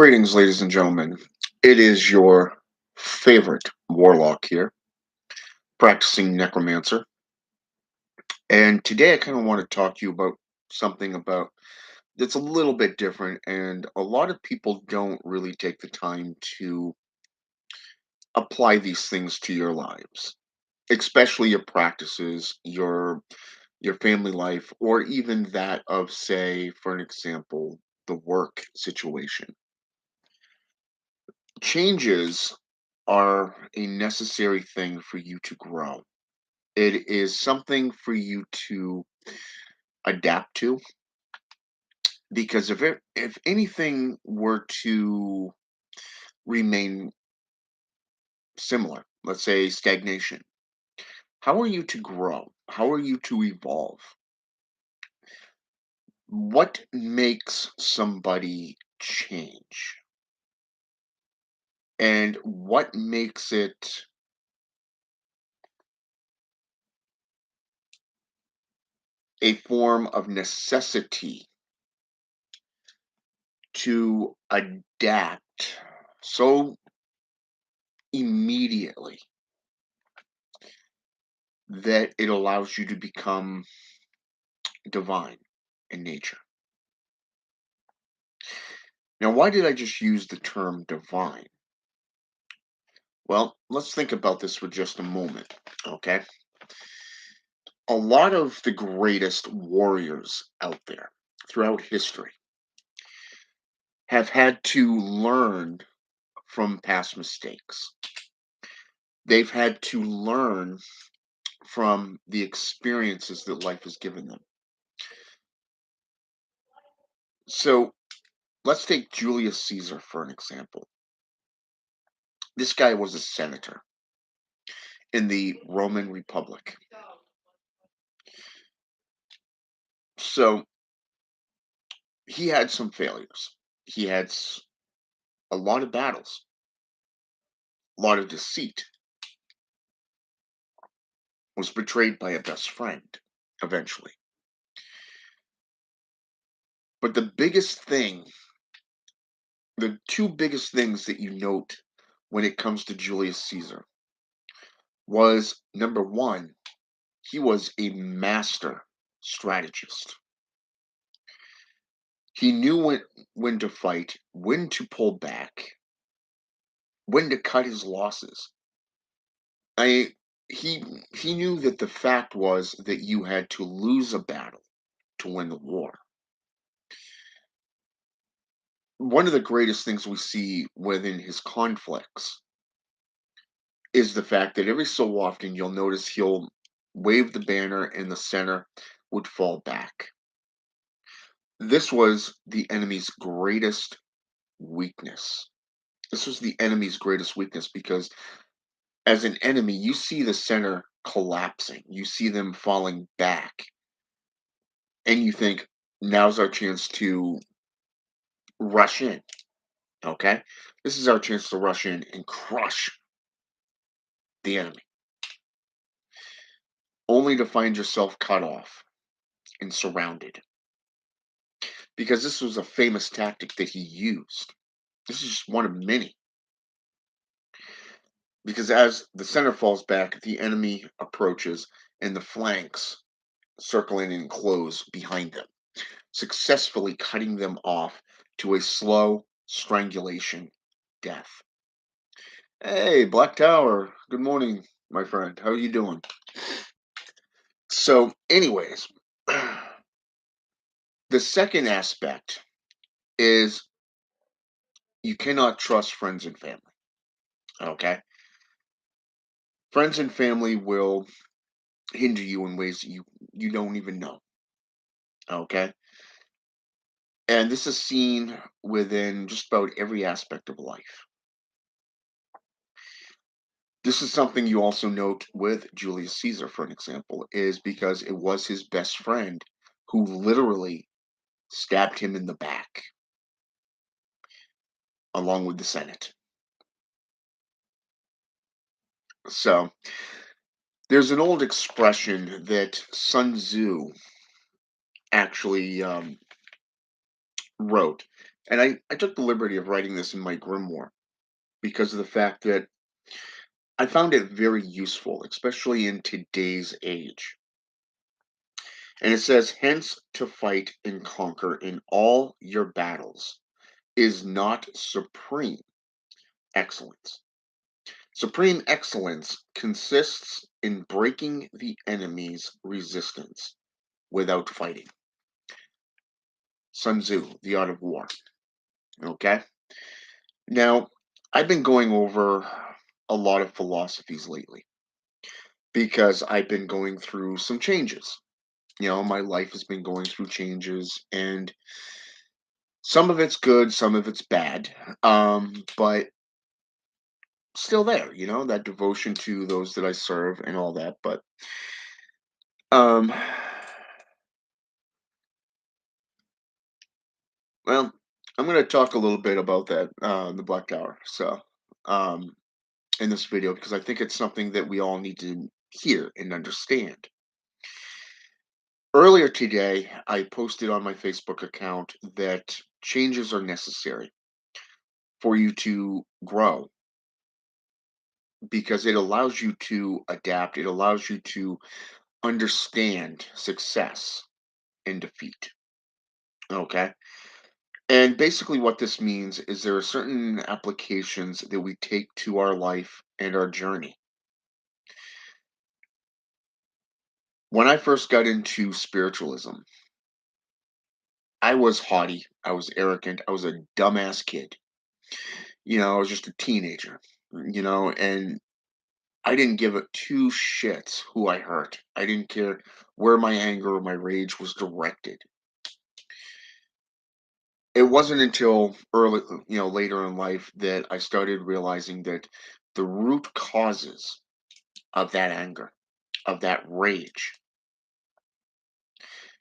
Greetings, ladies and gentlemen. It is your favorite warlock here, practicing necromancer. And today I kind of want to talk to you about something about that's a little bit different, and a lot of people don't really take the time to apply these things to your lives, especially your practices, your family life, or even that of, say, for an example, the work situation. Changes are a necessary thing for you to grow. It is something for you to adapt to because if anything were to remain similar, let's say stagnation, how are you to grow? How are you to evolve? What makes somebody change? And what makes it a form of necessity to adapt so immediately that it allows you to become divine in nature? Now, why did I just use the term divine? Well, let's think about this for just a moment, okay? A lot of the greatest warriors out there throughout history have had to learn from past mistakes. They've had to learn from the experiences that life has given them. So let's take Julius Caesar for an example. This guy was a senator in the Roman Republic. So he had some failures. He had a lot of battles, a lot of deceit, was betrayed by a best friend eventually. But the two biggest things that you note when it comes to Julius Caesar was number one, he was a master strategist. He knew when to fight, when to pull back, when to cut his losses. I he he knew that the fact was that you had to lose a battle to win the war. One of the greatest things we see within his conflicts is the fact that every so often you'll notice he'll wave the banner and the center would fall back. This was the enemy's greatest weakness. This was the enemy's greatest weakness because as an enemy, you see the center collapsing, you see them falling back, and you think, now's our chance to rush in. Okay? This is our chance to rush in and crush the enemy, only to find yourself cut off and surrounded. Because this was a famous tactic that he used. This is just one of many. Because as the center falls back, the enemy approaches and the flanks circle in and close behind them, successfully cutting them off to a slow strangulation death. Hey, Black Tower. Good morning, my friend. How are you doing? So, anyways, the second aspect is you cannot trust friends and family. Okay? Friends and family will hinder you in ways that you don't even know. Okay? And this is seen within just about every aspect of life. This is something you also note with Julius Caesar, for an example, is because it was his best friend who literally stabbed him in the back along with the Senate. So there's an old expression that Sun Tzu actually wrote. And I took the liberty of writing this in my grimoire because of the fact that I found it very useful, especially in today's age. And it says, hence to fight and conquer in all your battles is not supreme excellence. Supreme excellence consists in breaking the enemy's resistance without fighting. Sun Tzu, The Art of War. Okay. Now, I've been going over a lot of philosophies lately because I've been going through some changes. My life has been going through changes, and some of it's good, some of it's bad. But still there, that devotion to those that I serve and all that. But um well, I'm going to talk a little bit about that the Black Hour. So, um in this video because I think it's something that we all need to hear and understand. Earlier today, I posted on my Facebook account that changes are necessary for you to grow because it allows you to adapt, it allows you to understand success and defeat. Okay. And basically, what this means is there are certain applications that we take to our life and our journey. When I first got into spiritualism, I was haughty, I was arrogant, I was a dumbass kid. I was just a teenager, and I didn't give a two shits who I hurt. I didn't care where my anger or my rage was directed. It wasn't until later in life that I started realizing that the root causes of that anger, of that rage,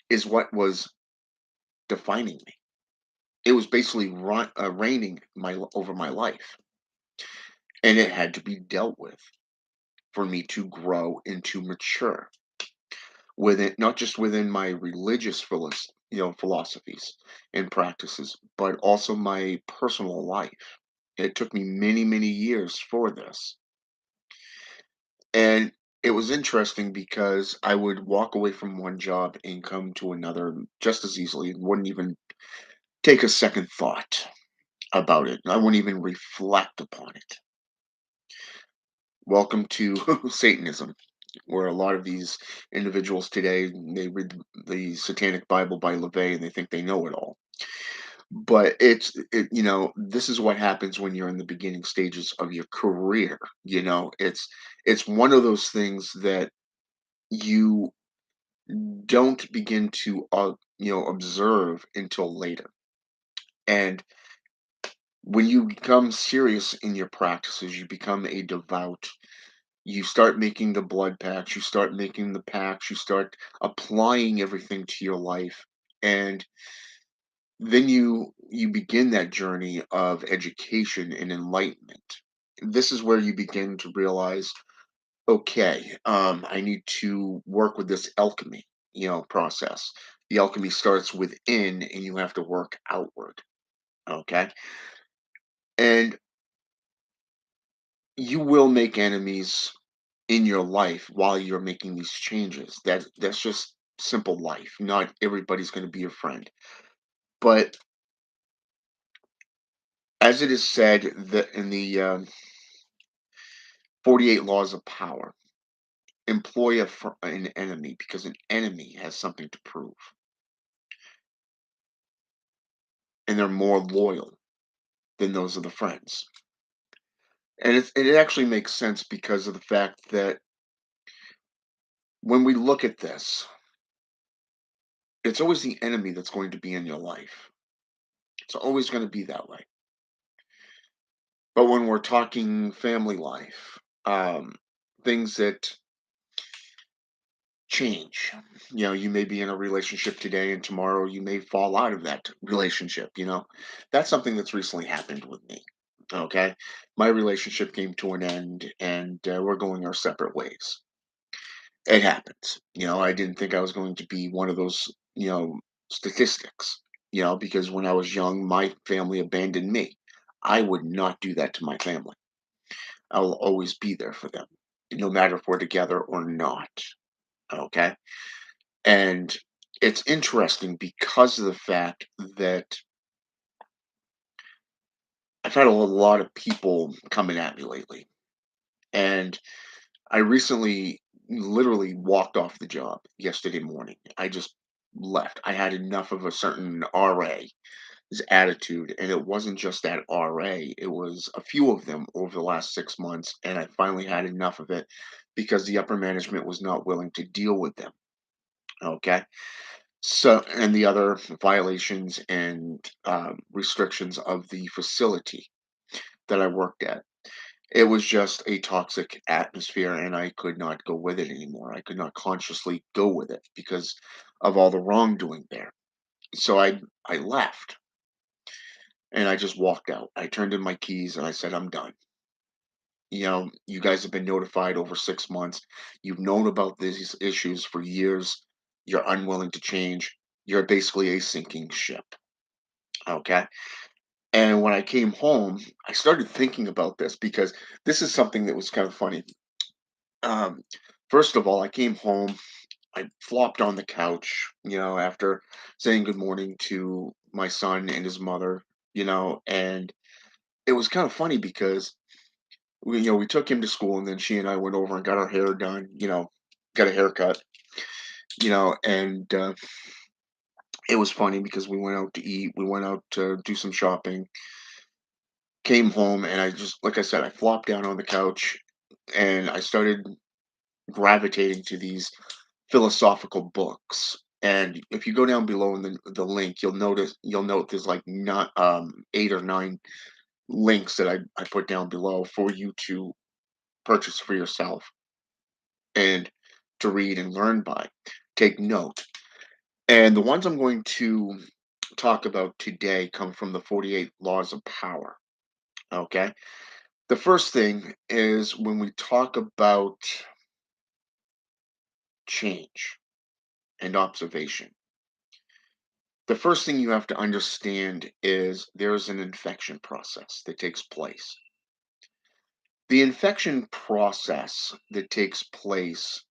is what was defining me. It was basically reigning over my life, and it had to be dealt with for me to grow and to mature within, not just within my religious philosophies and practices, but also my personal life. It took me many, many years for this. And it was interesting because I would walk away from one job and come to another just as easily and wouldn't even take a second thought about it. I wouldn't even reflect upon it. Welcome to Satanism, where a lot of these individuals today, they read the Satanic Bible by LaVey and they think they know it all. But this is what happens when you're in the beginning stages of your career. It's one of those things that you don't begin to observe until later. And when you become serious in your practices, you become a devout, you start making the blood pacts, you start making the pacts, you start applying everything to your life, and then you begin that journey of education and enlightenment. This is where you begin to realize, okay, I need to work with this alchemy, process. The alchemy starts within, and you have to work outward. Okay, and you will make enemies in your life while you're making these changes. That's just simple life. Not everybody's going to be your friend. But as it is said that in the 48 laws of power, employ an enemy because an enemy has something to prove, and they're more loyal than those of the friends. And it actually makes sense because of the fact that when we look at this, it's always the enemy that's going to be in your life. It's always going to be that way. But when we're talking family life, things that change, you may be in a relationship today and tomorrow you may fall out of that relationship. That's something that's recently happened with me. Okay. My relationship came to an end and we're going our separate ways. It happens. I didn't think I was going to be one of those, statistics. because when I was young, my family abandoned me. I would not do that to my family. I'll always be there for them, no matter if we're together or not. Okay. And it's interesting because of the fact that I've had a lot of people coming at me lately. And I recently literally walked off the job yesterday morning. I just left. I had enough of a certain RA's attitude, and it wasn't just that RA, it was a few of them over the last 6 months, and I finally had enough of it because the upper management was not willing to deal with them. Okay. So, and the other violations and restrictions of the facility that I worked at. It was just a toxic atmosphere, and I could not go with it anymore. I could not consciously go with it because of all the wrongdoing there. So I left and I just walked out. I turned in my keys and I said, I'm done. You guys have been notified over 6 months. You've known about these issues for years. You're unwilling to change. You're basically a sinking ship. Okay. And when I came home, I started thinking about this because this is something that was kind of funny. Um, First of all, I came home, I flopped on the couch, after saying good morning to my son and his mother, and it was kind of funny because we took him to school and then she and I went over and got our hair done, got a haircut, and it was funny because we went out to eat, we went out to do some shopping, came home, and I just, like I said, I flopped down on the couch and I started gravitating to these philosophical books. And if you go down below in the link, you'll note there's like not 8 or 9 links that I put down below for you to purchase for yourself and to read and learn by. Take note. And the ones I'm going to talk about today come from the 48 Laws of Power. Okay. The first thing is when we talk about change and observation. The first thing you have to understand is there's an infection process that takes place. The infection process that takes place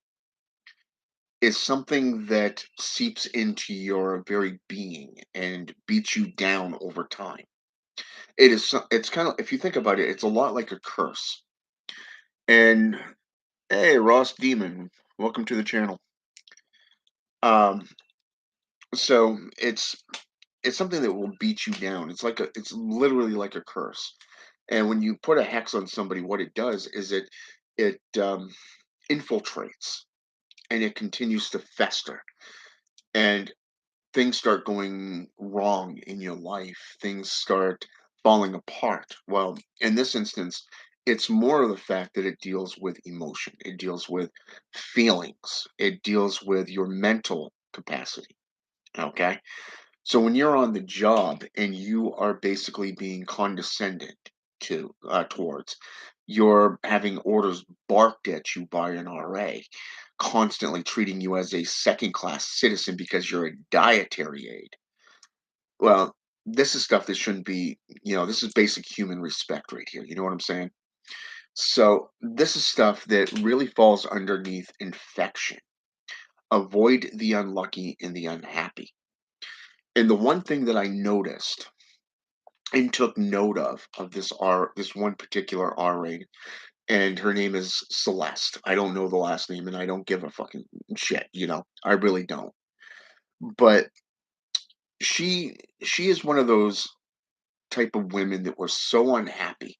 is something that seeps into your very being and beats you down over time. It's kind of, if you think about it, it's a lot like a curse. And hey, Ross Demon, welcome to the channel. Um, so it's something that will beat you down. It's literally like a curse. And when you put a hex on somebody, what it does is it infiltrates and it continues to fester. And things start going wrong in your life. Things start falling apart. Well, in this instance, it's more of the fact that it deals with emotion. It deals with feelings. It deals with your mental capacity. Okay. So when you're on the job and you are basically being condescended towards, you're having orders barked at you by an RA, constantly treating you as a second class citizen because you're a dietary aid. Well, this is stuff that shouldn't be, this is basic human respect right here. You know what I'm saying? So this is stuff that really falls underneath infection. Avoid the unlucky and the unhappy. And the one thing that I noticed and took note of this one particular R rating, and her name is Celeste. I don't know the last name, and I don't give a fucking shit. I really don't. But she is one of those type of women that were so unhappy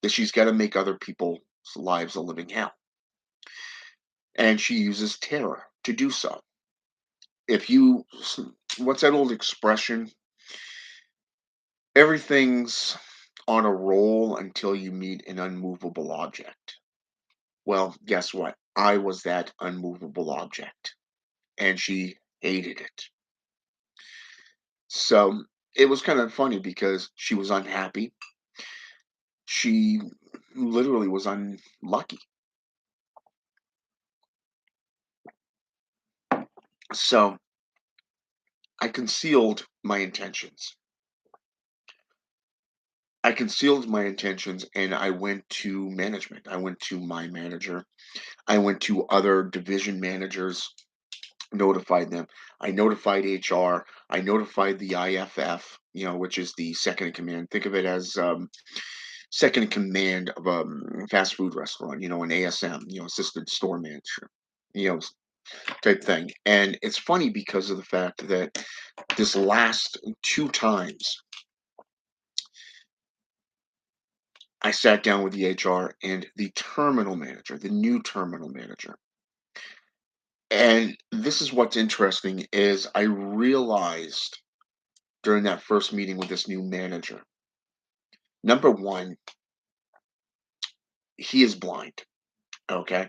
that she's got to make other people's lives a living hell, and she uses terror to do so. If you, what's that old expression? Everything's on a roll until you meet an unmovable object. Well, guess what? I was that unmovable object, and she hated it. So it was kind of funny because she was unhappy. She literally was unlucky. So I concealed my intentions. I concealed my intentions and I went to management. I went to my manager. I went to other division managers, notified them. I notified HR. I notified the IFF, which is the second in command. Think of it as second in command of a fast food restaurant, an ASM, assistant store manager, you know, type thing. And it's funny because of the fact that this last two times I sat down with the HR and the terminal manager, the new terminal manager. And this is what's interesting is I realized during that first meeting with this new manager, number one, he is blind. Okay.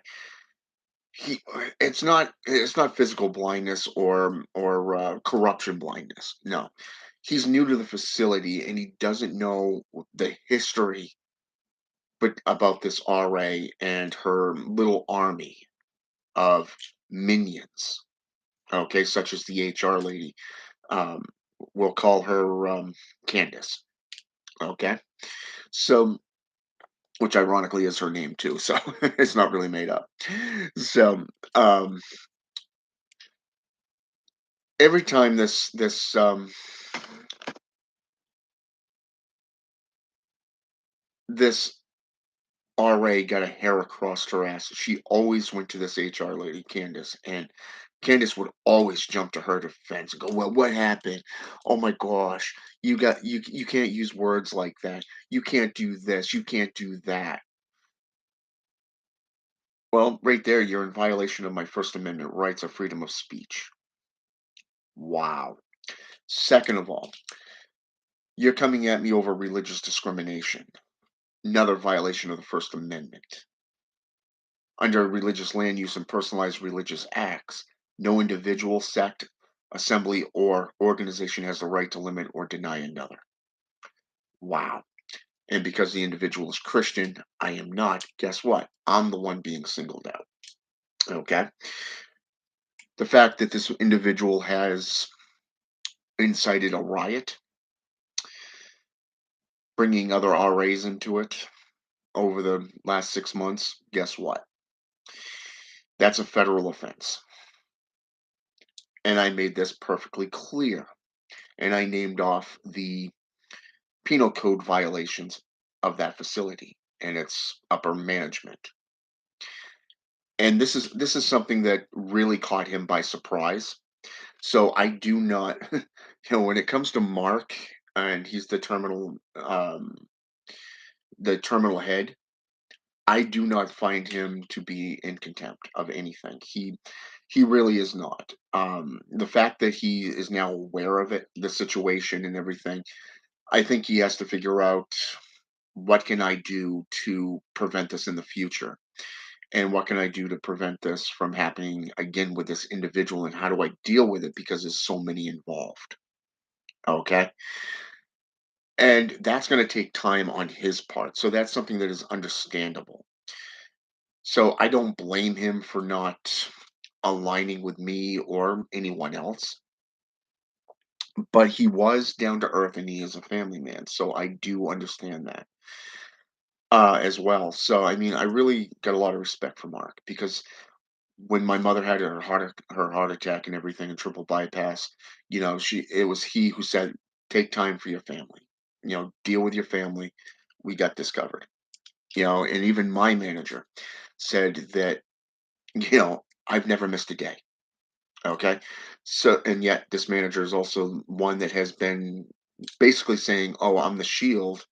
It's not physical blindness or corruption blindness. No. He's new to the facility and he doesn't know the history but about this RA and her little army of minions, okay, such as the HR lady. Um, we'll call her Candace, okay? So, which ironically is her name too, so it's not really made up. So, um, every time this RA got a hair across her ass, she always went to this HR lady, Candace, and Candace would always jump to her defense and go, "Well, what happened? Oh my gosh, you can't use words like that. You can't do this. You can't do that." Well, right there, you're in violation of my First Amendment rights of freedom of speech. Wow. Second of all, you're coming at me over religious discrimination. Another violation of the First Amendment. Under religious land use and personalized religious acts, no individual, sect, assembly, or organization has the right to limit or deny another. Wow. And because the individual is Christian, I am not. Guess what? I'm the one being singled out. Okay. The fact that this individual has incited a riot, bringing other RAs into it over the last 6 months, guess what? That's a federal offense. And I made this perfectly clear. And I named off the penal code violations of that facility and its upper management. And this is something that really caught him by surprise. So I do not, when it comes to Mark and he's the terminal head, I do not find him to be in contempt of anything. He really is not. The fact that he is now aware of it, the situation and everything, I think he has to figure out what can I do to prevent this in the future? And what can I do to prevent this from happening again with this individual? And how do I deal with it? Because there's so many involved. Okay. And that's going to take time on his part. So that's something that is understandable. So I don't blame him for not aligning with me or anyone else. But he was down to earth and he is a family man. So I do understand that as well. So, I mean, I really got a lot of respect for Mark because when my mother had her heart attack and everything and triple bypass, it was he who said, "Take time for your family. Deal with your family. We got this covered." And even my manager said that, I've never missed a day. Okay. So, and yet this manager is also one that has been basically saying, "Oh, I'm the shield.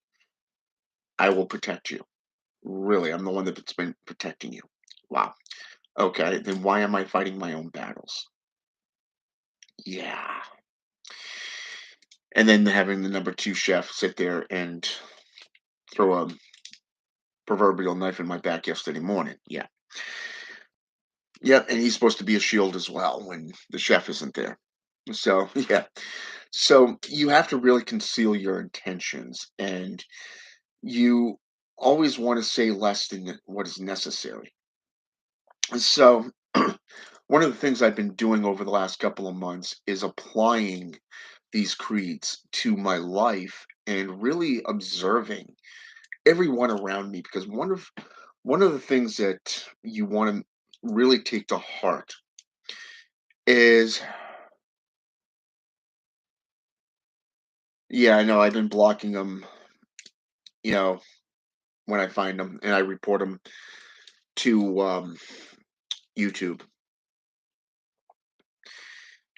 I will protect you." Really, I'm the one that's been protecting you. Wow. Okay, then why am I fighting my own battles? Yeah. And then having the number two chef sit there and throw a proverbial knife in my back yesterday morning. Yeah. Yep. And he's supposed to be a shield as well when the chef isn't there. So, yeah. So you have to really conceal your intentions and you always want to say less than what is necessary. So, One of the things I've been doing over the last couple of months is applying these creeds to my life and really observing everyone around me, because one of the things that you want to really take to heart is, yeah, I know I've been blocking them, you know, when I find them, and I report them to YouTube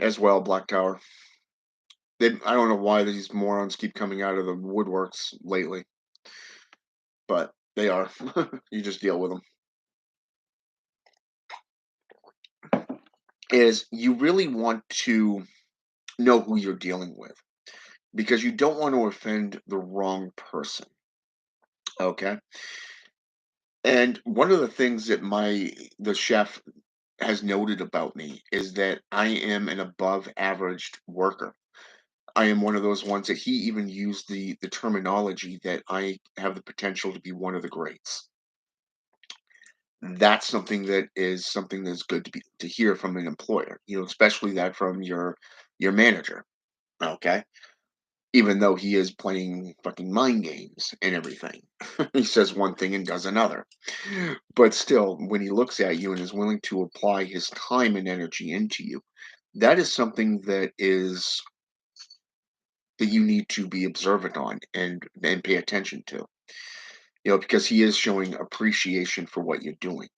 as well. Black Tower. I don't know why these morons keep coming out of the woodworks lately, but they are. You just deal with them. Is you really want to know who you're dealing with, because you don't want to offend the wrong person. Okay. And one of the things that the chef has noted about me is that I am an above average worker. I am one of those ones that he even used the terminology that I have the potential to be one of the greats. That's something that's good to hear from an employer, especially that from your manager. Okay. Even though he is playing fucking mind games and everything. He says one thing and does another. But still, when he looks at you and is willing to apply his time and energy into you, that is something that you need to be observant on and pay attention to. Because he is showing appreciation for what you're doing.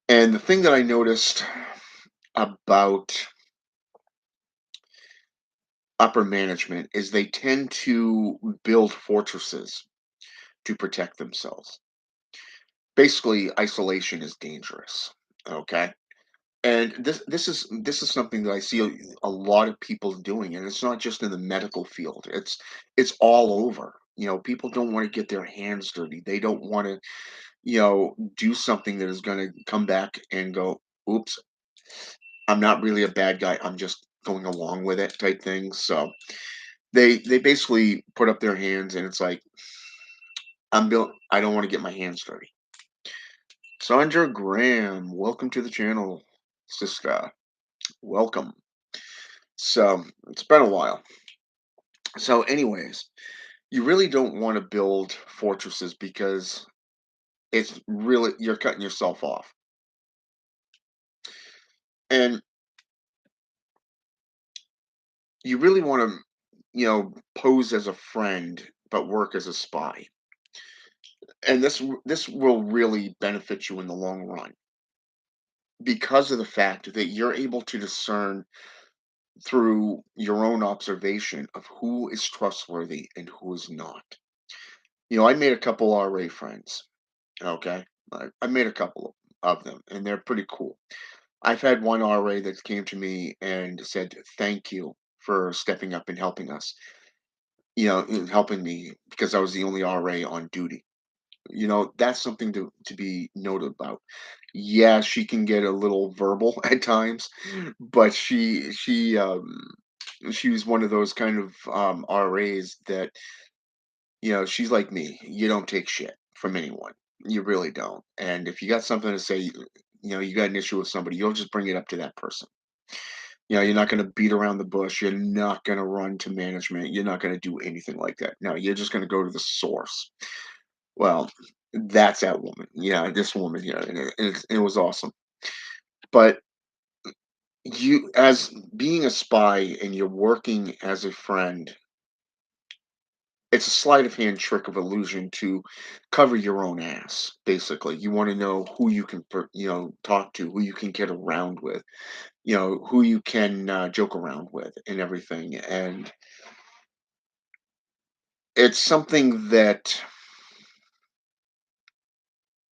And the thing that I noticed about upper management is they tend to build fortresses to protect themselves. Basically, isolation is dangerous. Okay. And this is something that I see a lot of people doing, and it's not just in the medical field. It's all over. People don't want to get their hands dirty. They don't want to, do something that is going to come back and go, "Oops, I'm not really a bad guy. I'm just going along with it," type thing. So they basically put up their hands, and it's like, I'm built. I don't want to get my hands dirty. Sandra Graham, welcome to the channel, sister. Welcome. So it's been a while. So, anyways, you really don't want to build fortresses, because it's really, you're cutting yourself off. And you really want to, pose as a friend but work as a spy. And this will really benefit you in the long run, because of the fact that you're able to discern through your own observation of who is trustworthy and who is not. I made a couple RA friends. Okay. I made a couple of them, and they're pretty cool. I've had one RA that came to me and said, "Thank you for stepping up and helping us, and helping me because I was the only RA on duty." That's something to be noted about. Yeah, she can get a little verbal at times, but she was one of those kind of RAs that, she's like me. You don't take shit from anyone. You really don't. And if you got something to say, you got an issue with somebody, you'll just bring it up to that person. You're not going to beat around the bush. You're not going to run to management. You're not going to do anything like that. No, you're just going to go to the source. Well, that's that woman. Yeah, this woman. Yeah, and it was awesome. But as being a spy and you're working as a friend, it's a sleight of hand trick of illusion to cover your own ass. Basically, you want to know who you can, talk to, who you can get around with, who you can joke around with, and everything. And it's something that,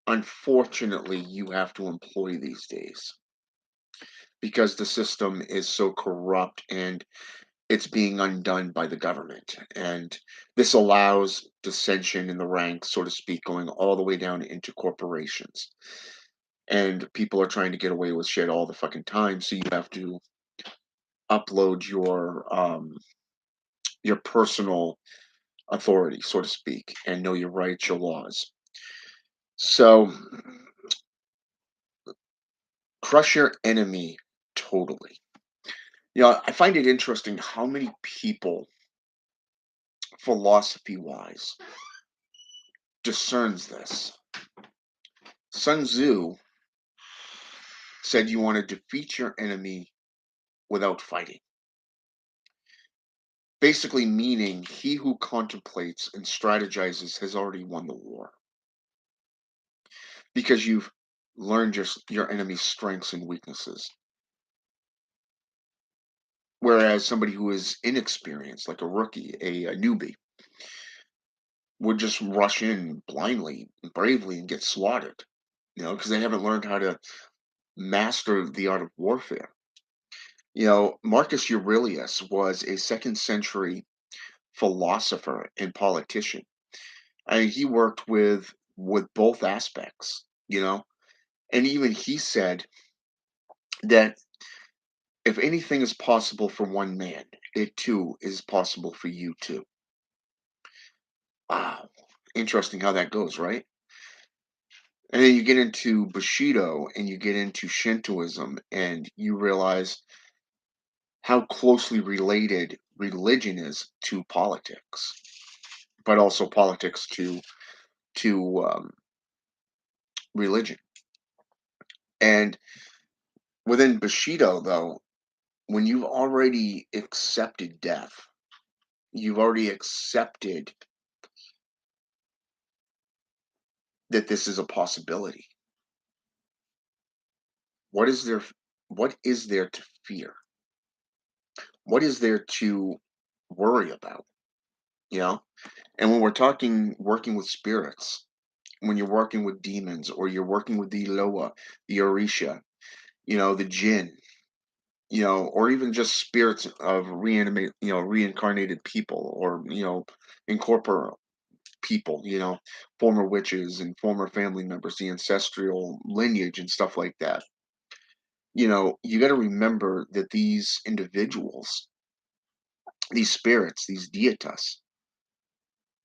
unfortunately, you have to employ these days, because the system is so corrupt and it's being undone by the government. And this allows dissension in the ranks, so to speak, going all the way down into corporations. And people are trying to get away with shit all the fucking time. So you have to upload your personal authority, so to speak, and know your rights, your laws. So Crush your enemy totally. I find it interesting how many people, philosophy wise, discerns this. Sun Tzu said you want to defeat your enemy without fighting. Basically, meaning he who contemplates and strategizes has already won the war because you've learned your enemy's strengths and weaknesses. Whereas somebody who is inexperienced, like a rookie, a newbie, would just rush in blindly, bravely, and get swatted, because they haven't learned how to master the art of warfare. Marcus Aurelius was a second century philosopher and politician. I mean, he worked with both aspects, and even he said that if anything is possible for one man, it too is possible for you too. Wow, interesting how that goes, right? And then you get into Bushido and you get into Shintoism, and you realize how closely related religion is to politics, but also politics to religion. And within Bushido, though, when you've already accepted death, you've already accepted that this is a possibility. What is there? What is there to fear? What is there to worry about? You know. And when we're talking working with spirits, when you're working with demons, or you're working with the Loa, the Orisha, the Jinn, or even just spirits of reincarnated people, or incorporeal people, former witches and former family members, the ancestral lineage and stuff like that. You got to remember that these individuals, these spirits, these deitas,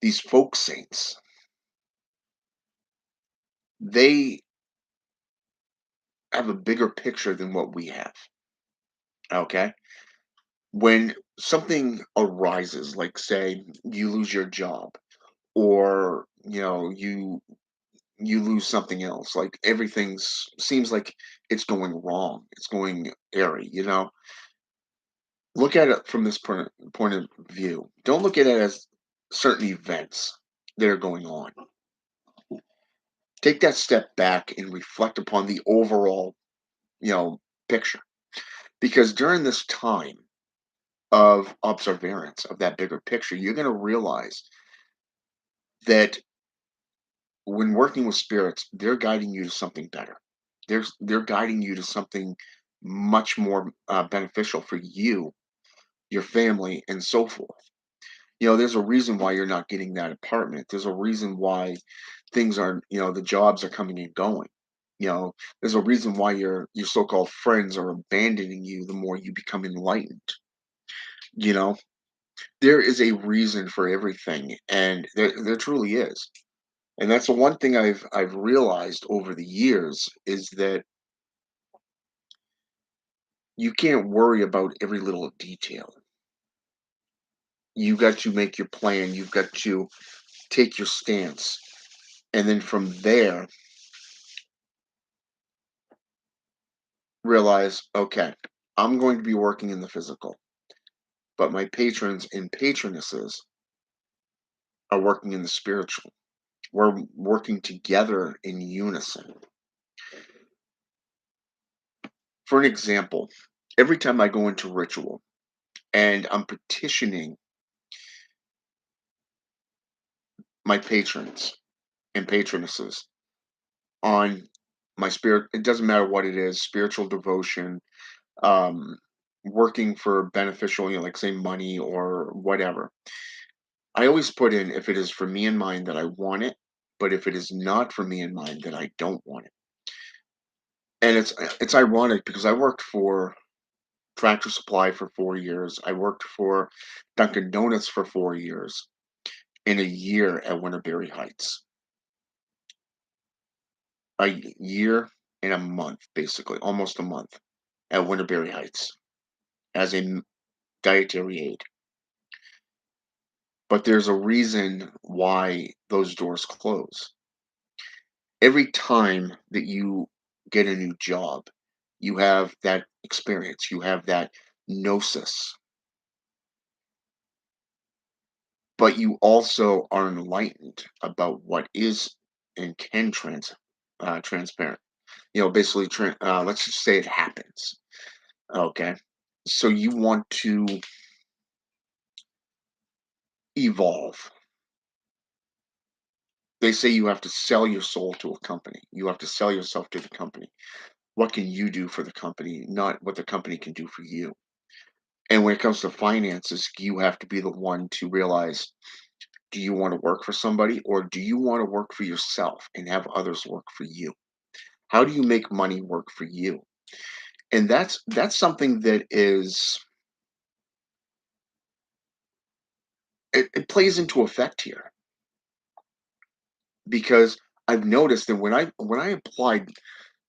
these folk saints, they have a bigger picture than what we have. Okay. When something arises, like say you lose your job, or you lose something else, like everything's seems like it's going wrong, it's going airy, look at it from this point of view. Don't look at it as certain events that are going on. Take that step back and reflect upon the overall picture, because during this time of observance of that bigger picture, you're going to realize that when working with spirits, they're guiding you to something better. They're guiding you to something much more beneficial for you, your family, and so forth. There's a reason why you're not getting that apartment. There's a reason why things aren't, the jobs are coming and going. There's a reason why your so-called friends are abandoning you the more you become enlightened. You know, there is a reason for everything, and there truly is. And that's the one thing I've realized over the years is that you can't worry about every little detail. You've got to make your plan. You've got to take your stance. And then from there, realize, okay, I'm going to be working in the physical, but my patrons and patronesses are working in the spiritual. We're working together in unison. For an example, every time I go into ritual and I'm petitioning my patrons and patronesses on my spirit, it doesn't matter what it is, spiritual devotion, um, working for beneficial, like say money or whatever. I always put in, if it is for me and mine, that I want it, but if it is not for me and mine, then I don't want it. And it's ironic because I worked for Tractor Supply for 4 years. I worked for Dunkin' Donuts for 4 years, in a year at Winterberry Heights. A year in a month, basically, almost a month at Winterberry Heights as a dietary aid. But there's a reason why those doors close. Every time that you get a new job, you have that experience, you have that gnosis, but you also are enlightened about what is and can transparent. Basically, let's just say it happens. Okay, so you want to evolve. They say you have to sell your soul to a company. You have to sell yourself to the company. What can you do for the company, not what the company can do for you? And when it comes to finances, you have to be the one to realize, do you want to work for somebody or do you want to work for yourself and have others work for you? How do you make money work for you? And that's something that is it plays into effect here because I've noticed that when I applied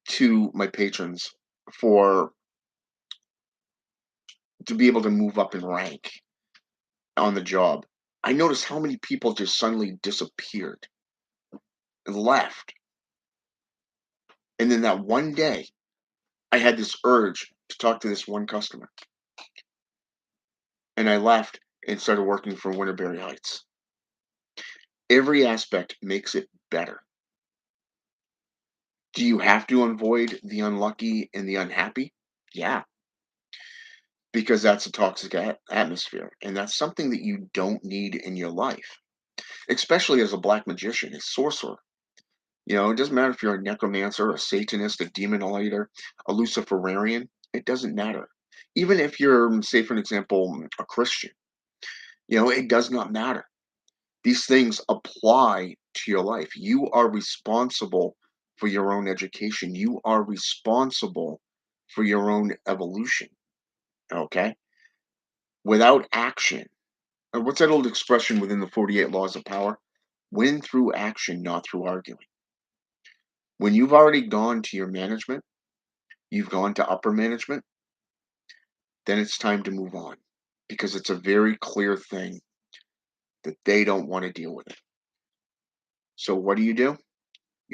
to my patrons for to be able to move up in rank on the job, I noticed how many people just suddenly disappeared and left. And then that one day, I had this urge to talk to this one customer, and I left and started working for Winterberry Heights. Every aspect makes it better. Do you have to avoid the unlucky and the unhappy? Yeah, because that's a toxic atmosphere, and that's something that you don't need in your life, especially as a black magician, a sorcerer. It doesn't matter if you're a necromancer, a Satanist, a demonolator, a Luciferian. It doesn't matter. Even if you're, say, for an example, a Christian, it does not matter. These things apply to your life. You are responsible for your own education. You are responsible for your own evolution. Okay? Without action, what's that old expression within the 48 laws of power? Win through action, not through arguing. When you've already gone to your management, you've gone to upper management, then it's time to move on because it's a very clear thing that they don't want to deal with it. So what do? You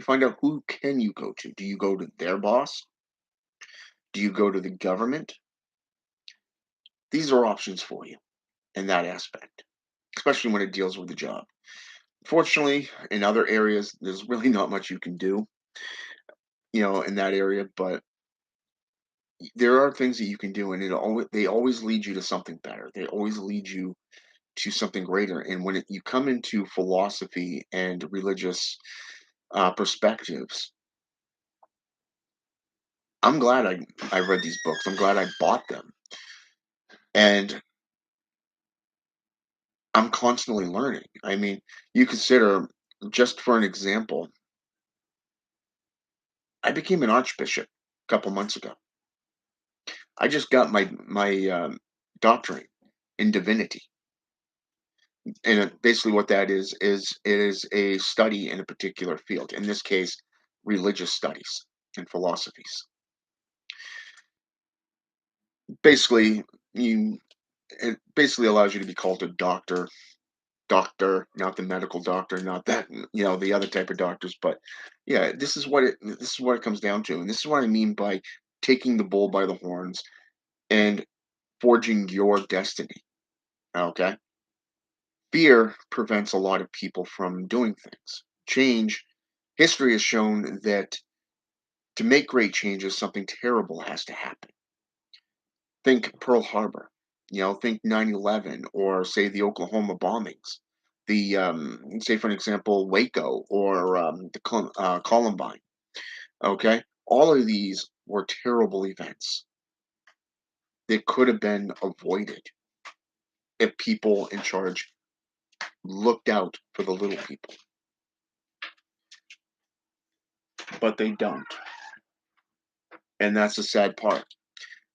find out who can you go to. Do you go to their boss? Do you go to the government? These are options for you in that aspect, especially when it deals with the job. Fortunately, in other areas, there's really not much you can do, in that area, but there are things that you can do, and they always lead you to something better. They always lead you to something greater. And when you come into philosophy and religious perspectives, I'm glad I read these books. I'm glad I bought them, and I'm constantly learning. I mean, you consider, just for an example, I became an archbishop a couple months ago. I just got my doctorate in divinity, and basically what that is it is a study in a particular field. In this case, religious studies and philosophies. Basically, you it basically allows you to be called a doctor, not the medical doctor, not that, the other type of doctors, but yeah, this is what it comes down to. And this is what I mean by taking the bull by the horns and forging your destiny. Okay? Fear prevents a lot of people from doing things. Change, history has shown that to make great changes, something terrible has to happen. Think Pearl Harbor, think 9/11, or say the Oklahoma bombings, say for an example, Waco, or the Columbine. Okay, all of these were terrible events that could have been avoided if people in charge looked out for the little people, but they don't, and that's the sad part.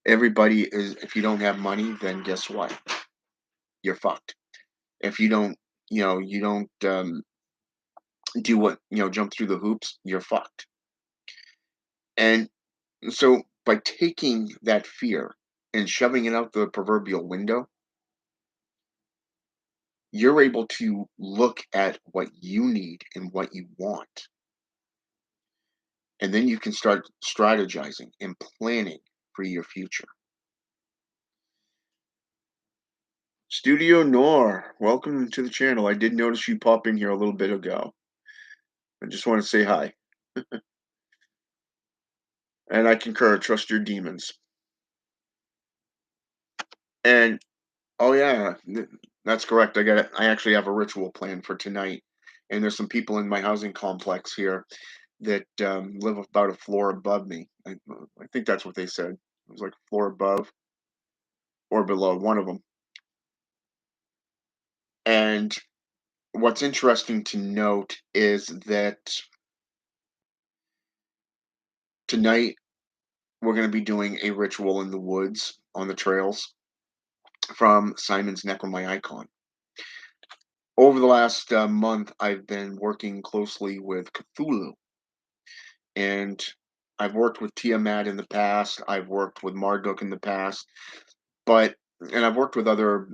Everybody is. If you don't have money, then guess what? You're fucked. If you don't do what, jump through the hoops, you're fucked. And so by taking that fear and shoving it out the proverbial window, you're able to look at what you need and what you want. And then you can start strategizing and planning for your future. Studio Noir, welcome to the channel. I did notice you pop in here a little bit ago. I just want to say hi. And I concur, trust your demons. And oh yeah, that's correct. I actually have a ritual plan for tonight. And there's some people in my housing complex here that live about a floor above me. I think that's what they said. It was like a floor above or below, one of them. And what's interesting to note is that tonight we're going to be doing a ritual in the woods on the trails from Simon's Necromai Icon. Over the last month, I've been working closely with Cthulhu, and I've worked with Tiamat in the past. I've worked with Marduk in the past, but and I've worked with other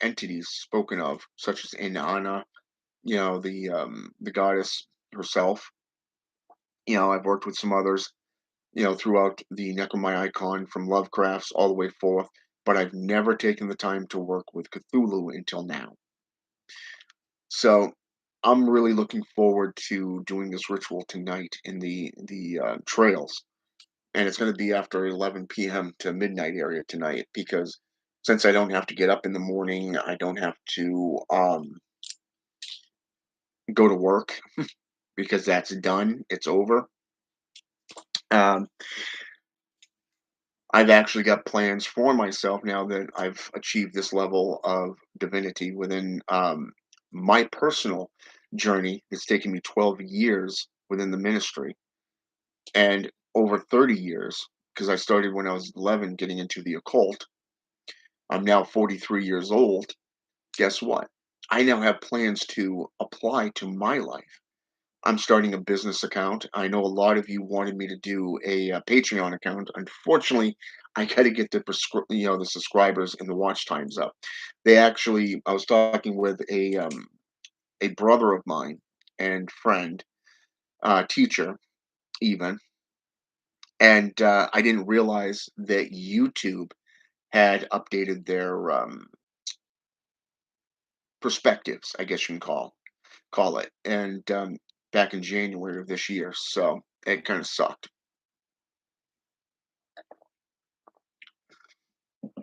entities spoken of, such as Inanna, the goddess herself. I've worked with some others, throughout the Necromai icon from Lovecraft's all the way forth, but I've never taken the time to work with Cthulhu until now. So I'm really looking forward to doing this ritual tonight in the trails, and it's going to be after 11 p.m. to midnight area tonight because since I don't have to get up in the morning, I don't have to go to work because that's done. It's over. Um, I've actually got plans for myself now that I've achieved this level of divinity within my personal journey. It's taken me 12 years within the ministry and over 30 years because I started when I was 11 getting into the occult. I'm now 43 years old. Guess what? I now have plans to apply to my life. I'm starting a business account. I know a lot of you wanted me to do a Patreon account. Unfortunately, I got to get the subscribers and the watch times up. I was talking with a brother of mine and friend, teacher even, and I didn't realize that YouTube had updated their perspectives, I guess you can call it, and back in January of this year. So it kind of sucked.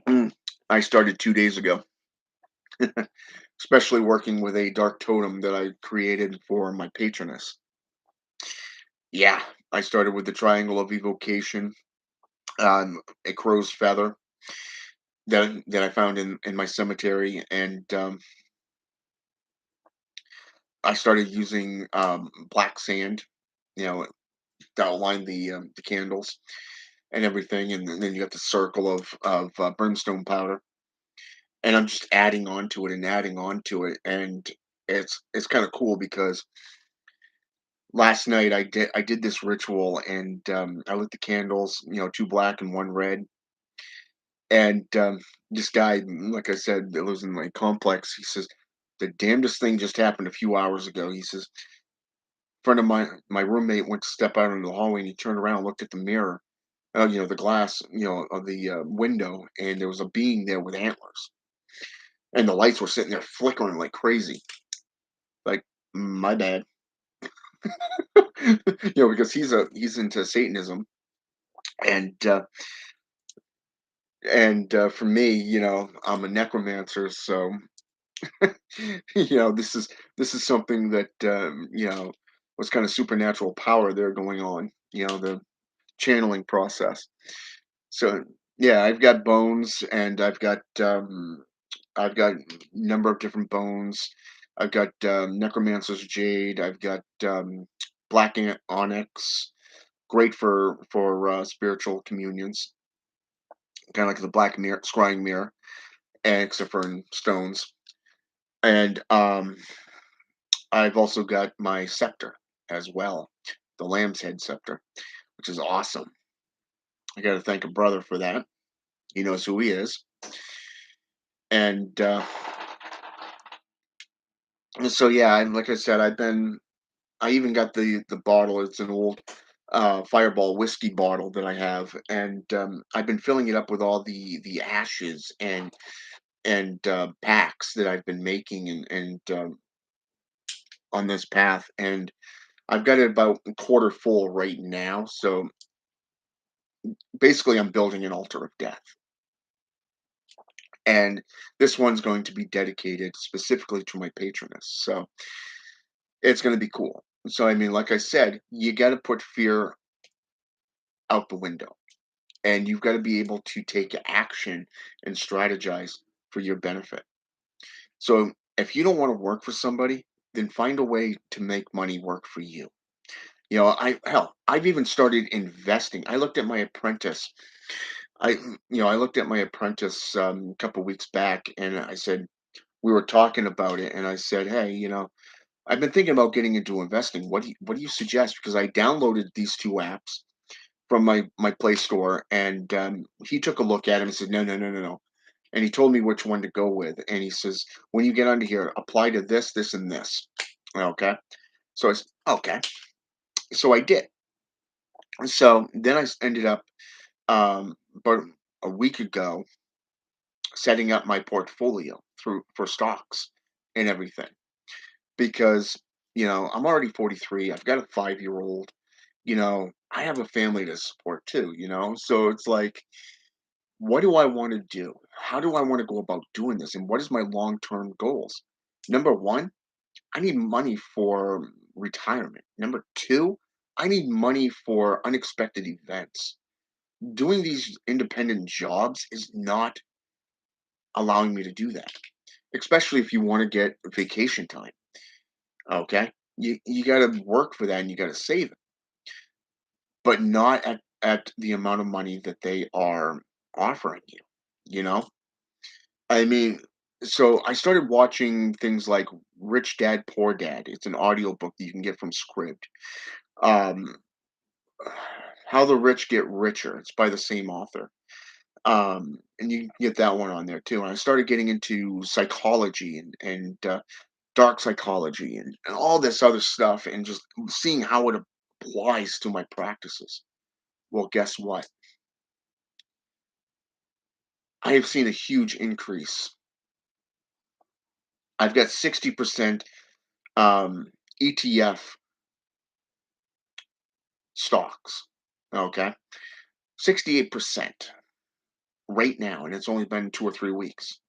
Mm, I started 2 days ago, especially working with a dark totem that I created for my patroness. Yeah, I started with the triangle of evocation, a crow's feather that I found in my cemetery, and I started using black sand, to outline the candles and everything, and then you got the circle of brimstone powder, and I'm just adding on to it and adding on to it, and it's kind of cool because last night I did this ritual and I lit the candles, two black and one red, and this guy, like I said, that lives in my complex, he says the damnedest thing just happened a few hours ago. He says friend of mine, my roommate went to step out into the hallway and he turned around and looked at the mirror, the glass, of the window, and there was a being there with antlers, and the lights were sitting there flickering like crazy. Like, my bad. Because he's into Satanism, and for me, I'm a necromancer, so this is something that was kind of supernatural power there going on. The channeling process. So yeah, I've got bones, and I've got a number of different bones. I've got necromancer's jade. I've got black onyx, great for spiritual communions, kind of like the black mirror, scrying mirror, and except for in stones. And I've also got my scepter as well, the lamb's head scepter, which is awesome. I got to thank a brother for that. He knows who he is, and so yeah, and like I said, I even got the bottle. It's an old Fireball whiskey bottle that I have, and I've been filling it up with all the ashes and packs that I've been making and on this path, and I've got it about a quarter full right now. So basically, I'm building an altar of death, and this one's going to be dedicated specifically to my patroness. So it's going to be cool. So I mean, like I said, you got to put fear out the window, and you've got to be able to take action and strategize for your benefit. So if you don't want to work for somebody, then find a way to make money work for you. I've even started investing. I looked at my apprentice. I looked at my apprentice a couple weeks back, and I said we were talking about it, and I said, hey, I've been thinking about getting into investing. What do you suggest? Because I downloaded these two apps from my Play Store, and he took a look at them and said, no, no, no, no, no. And he told me which one to go with, and he says, when you get under here, apply to this, this, and this. Okay, so I said, okay, so I did. So then ended up about a week ago setting up my portfolio through for stocks and everything because I'm already 43. I've got a 5-year old. I have a family to support too. So it's like, what do I want to do? How do I want to go about doing this? And what is my long term goals? Number one, I need money for retirement. Number two, I need money for unexpected events. Doing these independent jobs is not allowing me to do that, especially if you want to get vacation time. Okay. You got to work for that and you got to save it, but not at the amount of money that they are offering you. You know, I mean, so I started watching things like Rich Dad Poor Dad. It's an audiobook that you can get from Scribd. Um, How the Rich Get Richer. It's by the same author. And you can get that one on there too. And I started getting into psychology and dark psychology and all this other stuff and just seeing how it applies to my practices. Well, guess what? I have seen a huge increase. I've got 60% ETF stocks. Okay. 68% right now. And it's only been 2 or 3 weeks.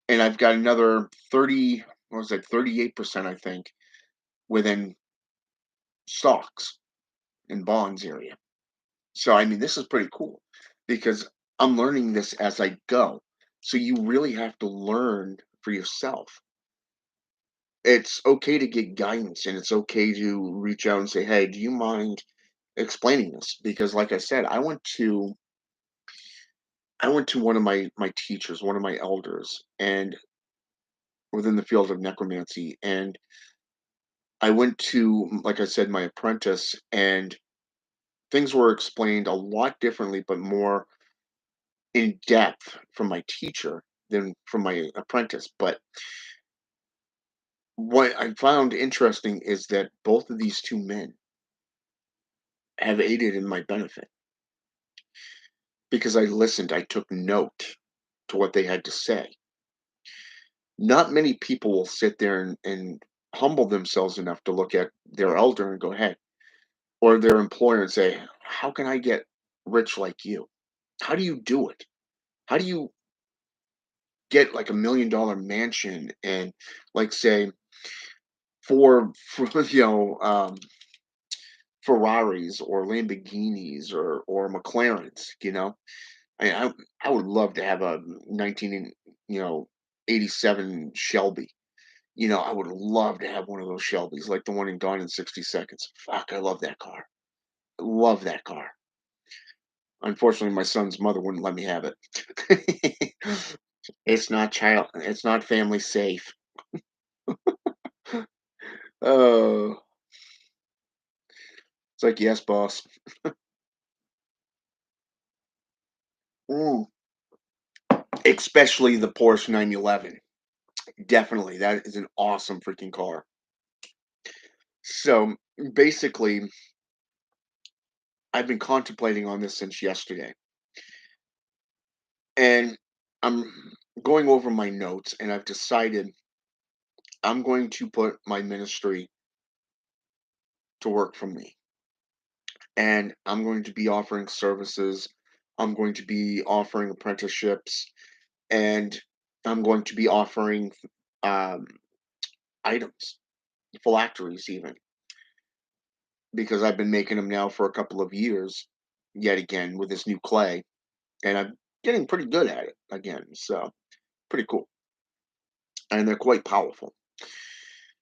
And I've got another 30, what was it, 38%, I think, within stocks and bonds area. So, I mean, this is pretty cool because I'm learning this as I go. So, you really have to learn for yourself. It's okay to get guidance and it's okay to reach out and say, hey, do you mind explaining this? Because, like I said, I went to one of my teachers, one of my elders, and within the field of necromancy, and I went to, like I said, my apprentice, and things were explained a lot differently, but more in depth from my teacher than from my apprentice. But what I found interesting is that both of these two men have aided in my benefit because I listened, I took note to what they had to say. Not many people will sit there and humble themselves enough to look at their elder and go, hey, or their employer and say, how can I get rich like you? How do you do it? How do you get like $1 million mansion and like say for Ferraris or Lamborghinis or McLarens, I would love to have a 19 you know 87 Shelby. I would love to have one of those Shelbys like the one in Gone in 60 Seconds. Fuck, I love that car. Love that car. Unfortunately, my son's mother wouldn't let me have it. It's not family safe. Oh, it's like, yes, boss. Mm, especially the Porsche 911. Definitely, that is an awesome freaking car. So, basically, I've been contemplating on this since yesterday, and I'm going over my notes, and I've decided I'm going to put my ministry to work for me, and I'm going to be offering services. I'm going to be offering apprenticeships, and I'm going to be offering um, items, phylacteries, even because I've been making them now for a couple of years, yet again with this new clay, and I'm getting pretty good at it again. So pretty cool, and they're quite powerful.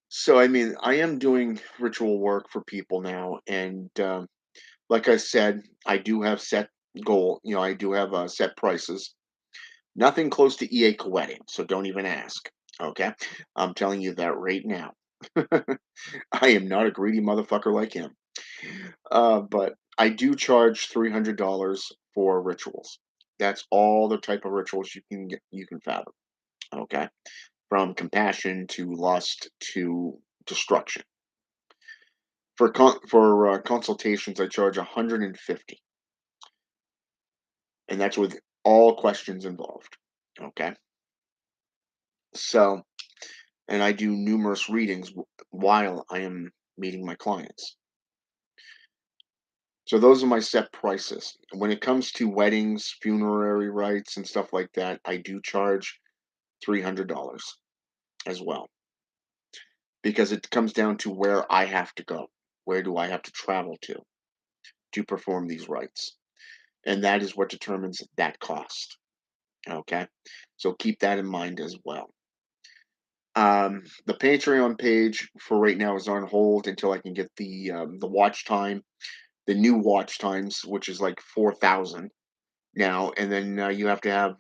So I mean, I am doing ritual work for people now, and like I said, I do have set goal. I do have set prices. Nothing close to EA wedding, so don't even ask. Okay, I'm telling you that right now. I am not a greedy motherfucker like him. But I do charge $300 for rituals. That's all the type of rituals you can fathom. Okay, from compassion to lust to destruction. For consultations, I charge 150, and that's with all questions involved. Okay, so and I do numerous readings while I am meeting my clients. So those are my set prices. When it comes to weddings, funerary rites, and stuff like that, I do charge $300 as well because it comes down to where I have to go. Where do I have to travel to perform these rites? And that is what determines that cost. Okay. So keep that in mind as well. The Patreon page for right now is on hold until I can get the watch time, the new watch times, which is like 4,000 now, and then you have to have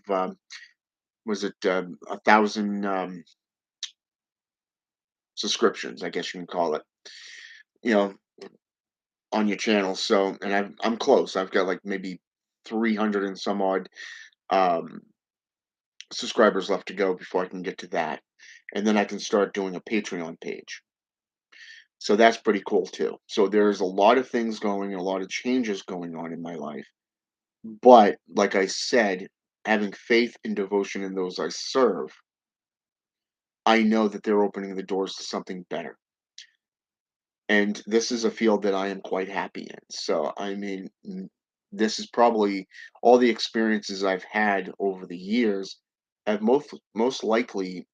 was it 1,000 subscriptions, I guess you can call it, you know, on your channel. So, and I'm close. I've got like maybe 300 and some odd um, subscribers left to go before I can get to that, and then I can start doing a Patreon page. So that's pretty cool too. So there's a lot of things going, a lot of changes going on in my life. But like I said, having faith and devotion in those I serve, I know that they're opening the doors to something better. And this is a field that I am quite happy in. So, I mean, this is probably all the experiences I've had over the years have most likely,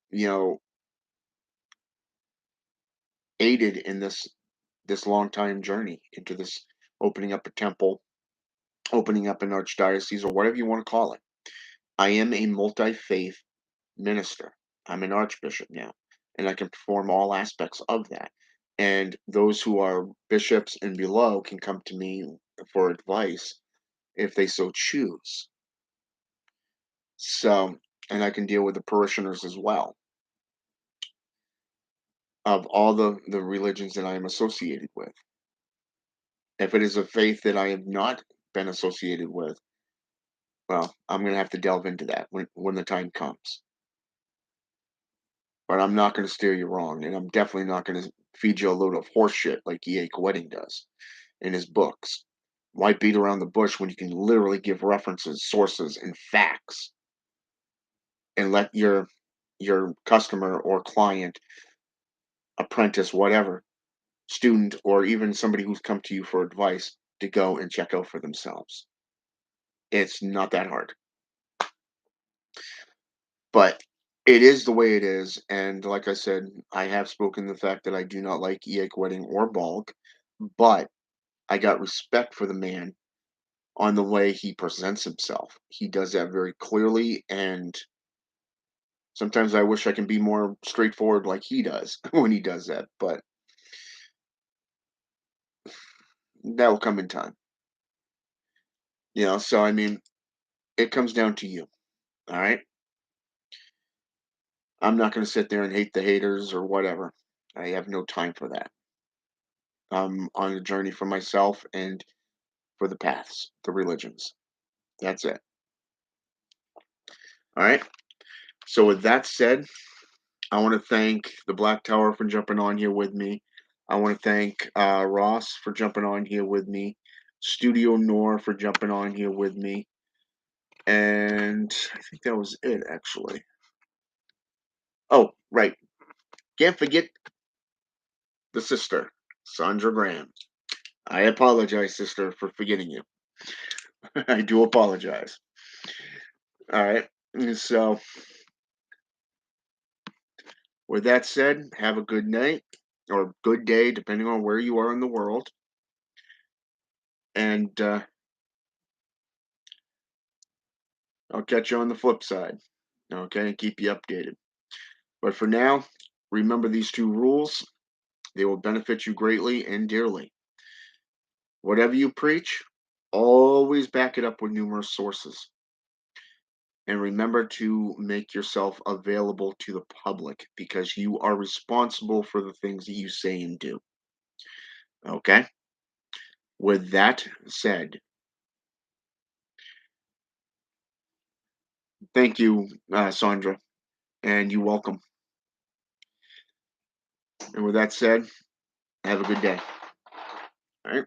you know, aided in this long time journey into this opening up a temple, opening up an archdiocese, or whatever you want to call it. I am a multi-faith minister. I'm an archbishop now, and I can perform all aspects of that. And those who are bishops and below can come to me for advice if they so choose. So, and I can deal with the parishioners as well of all the religions that I am associated with. If it is a faith that I have not been associated with, well, I'm going to have to delve into that when the time comes. But I'm not going to steer you wrong, and I'm definitely not going to feed you a load of horse shit like E.A. Wedding does in his books. Why beat around the bush when you can literally give references, sources, and facts, and let your customer or client, apprentice, whatever, student, or even somebody who's come to you for advice to go and check out for themselves. It's not that hard, but it is the way it is. And like I said, I have spoken the fact that I do not like EA Wedding or Balk, but I got respect for the man on the way he presents himself. He does that very clearly, and sometimes I wish I can be more straightforward like he does when he does that, but that will come in time. So I mean, it comes down to you. All right. I'm not going to sit there and hate the haters or whatever. I have no time for that. I'm on a journey for myself and for the paths, the religions. That's it. All right. So with that said, I want to thank the Black Tower for jumping on here with me. I want to thank Ross for jumping on here with me. Studio Nor for jumping on here with me. And I think that was it, actually. Oh, right. Can't forget the sister, Sandra Graham. I apologize, sister, for forgetting you. I do apologize. All right. So, with that said, have a good night or good day, depending on where you are in the world. And I'll catch you on the flip side. Okay. And keep you updated. But for now, remember these two rules. They will benefit you greatly and dearly. Whatever you preach, always back it up with numerous sources. And remember to make yourself available to the public because you are responsible for the things that you say and do. Okay? With that said, thank you, Sandra, and you're welcome. And with that said, have a good day. All right?